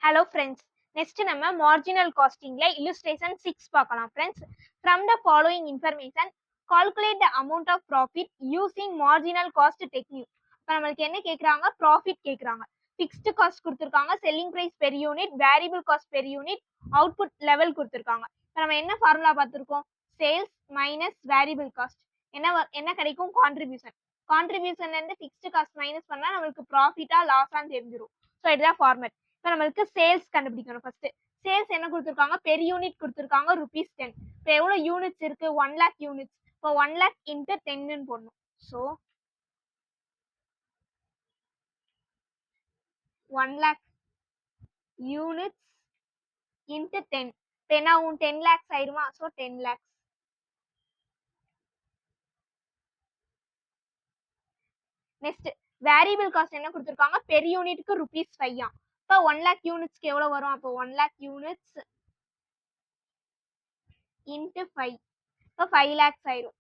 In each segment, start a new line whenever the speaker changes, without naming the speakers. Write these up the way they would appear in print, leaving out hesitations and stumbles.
Hello friends. Next நம்ம marginal costingல illustration 6 பார்க்கலாம் friends. From the following information, calculate the amount of profit using marginal cost technique. இப்போ நமக்கு என்ன கேக்குறாங்க? Profit கேக்குறாங்க. Fixed cost கொடுத்திருக்காங்க, selling price per unit, variable cost per unit, output level கொடுத்திருக்காங்க. இப்போ நம்ம என்ன ஃபார்முலா பார்த்திருக்கோம்? Sales minus variable cost. என்ன கிடைக்கும்? Contribution. Contributionல இருந்து fixed cost minus பண்ணா நமக்கு profit-ஆ loss-ஆன்னு தெரிஞ்சிரும். ஸோ இதுதான் ஃபார்மேட். இப்போ நம்மளுக்கு சேல்ஸ் கண்டுபிடிக்கணும். ஃபர்ஸ்ட் சேல்ஸ் என்ன கொடுத்துருக்காங்க? பெர் யூனிட் கொடுத்துருக்காங்க ₹10. இப்போ எவ்வளோ யூனிட்ஸ் இருக்கு? 1 lakh யூனிட்ஸ். இப்போ 1 lakh இன்ட்டு 10ன்னு போடணும். So 1 lakh units into 10. இப்போ என்ன ஆகும்? 10 lakhs ஆயிருமா? So 10 lakhs. Next variable cost என்ன கொடுத்துருக்காங்க? பெர் யூனிட்க்கு ₹5. இப்போ 1 lakh யூனிட்ஸ்க்கு எவ்வளோ வரும்? அப்போ 1 lakh யூனிட்ஸ் இன்ட்டு 5. இப்போ 5 lakhs ஆயிரும்.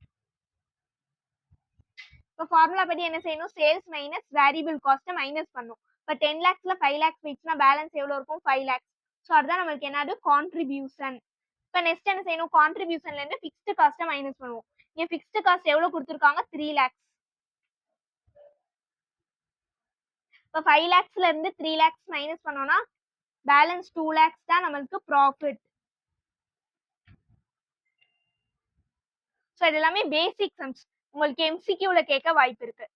இப்போ ஃபார்முலா படி என்ன செய்யணும்? சேல்ஸ் மைனஸ் வேரியபிள் காஸ்ட்டை மைனஸ் பண்ணும். இப்போ 10 lakhsல 5 lakhs போயிடுச்சுன்னா பேலன்ஸ் எவ்வளோ இருக்கும்? 5 lakhs. ஸோ அதுதான் நம்மளுக்கு என்னது? கான்ட்ரிபியூஷன். இப்போ நெக்ஸ்ட் என்ன செய்யணும்? கான்ட்ரிபியூஷன்ல இருந்து ஃபிக்ஸ்டு காஸ்ட்டை மைனஸ் பண்ணுவோம். இங்கே ஃபிக்ஸ்டு காஸ்ட் எவ்வளோ கொடுத்துருக்காங்க? 3 lakhs. இப்போ 5 lakhsல இருந்து 3 lakhs மைனஸ் பண்ணோம்னா பேலன்ஸ் 2 lakhs தான் நம்மளுக்கு ப்ராஃபிட். ஸோ இது எல்லாமே பேசிக் சம்ஸ். உங்களுக்கு எம்சிக்யூல கேட்க வாய்ப்பு இருக்கு.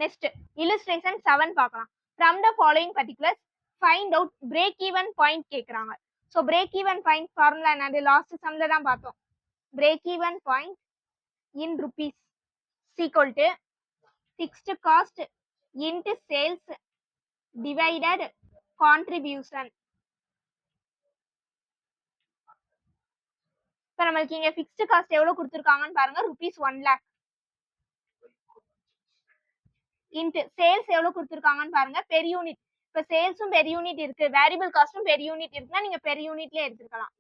நெக்ஸ்ட் illustration 7 பார்க்கலாம். From the following particulars, find out break even point கேக்குறாங்க. So break even point formula என்னது? லாஸ்ட் சம்ல தான் பார்த்தோம். break even point in rupees equal to fixed cost into sales divided contribution. இப்போ நம்மளுக்கு இங்க ஃபிக்ஸ்டு காஸ்ட் எவ்வளவு கொடுத்துருக்காங்கன்னு பாருங்க. ₹1 lakh இன்ட்டு சேல்ஸ் எவ்வளவு கொடுத்துருக்காங்கன்னு பாருங்க. Per unit. இப்போ சேல்ஸும் பெர் யூனிட் இருக்கு, வேரியபிள் காஸ்டும் பெர் யூனிட் இருக்குன்னா நீங்க பெர் யூனிட்ல எடுத்துக்கலாம்.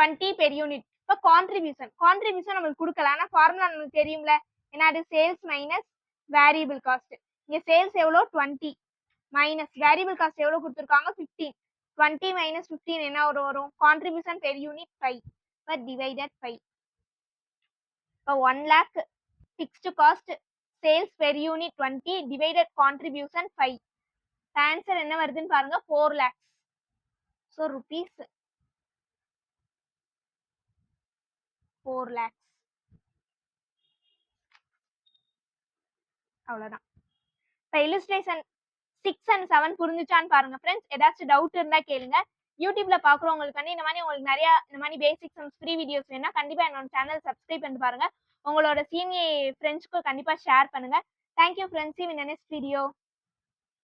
20 பெர் யூனிட். இப்போ கான்ட்ரிபியூஷன் நம்மளுக்கு கொடுக்கல, ஆனா ஃபார்முலா நமக்கு தெரியும்ல, என்னது? Sales minus variable cost. இங்க சேல்ஸ் எவ்வளோ? 20 மைனஸ் வேரியபிள் காஸ்ட் எவ்வளவு கொடுத்துருக்காங்க? 15. 20 மைனஸ் 15 என்ன வரும்? Contribution per unit 5 divided 5. இப்போ 1 lakh fixed cost, sales per unit 20 divided contribution 5. Answer என்ன வருதுன்னு பாருங்க. 4 lakhs. So rupees 4 lakhs. அவ்வளோதான். இப்போ illustration 6 and 7 புரிஞ்சுச்சான்னு பாருங்க ஃப்ரெண்ட்ஸ். ஏதாச்சும் டவுட் இருந்தா கேளுங்க. யூடியூப்ல பாக்குறவங்களுக்கு வந்து இந்த மாதிரி உங்களுக்கு நிறைய இந்த மாதிரி பேசிக் சம்ஸ் ஃப்ரீ வீடியோஸ் வேணா கண்டிப்பா என்னோட சேனல் சப்ஸ்கிரைப் பண்ணி பாருங்க. உங்களோட சீனியர் ஃப்ரெண்ட்ஸ்க்கு கண்டிப்பா ஷேர் பண்ணுங்க. Thank you friends. See you in the next video.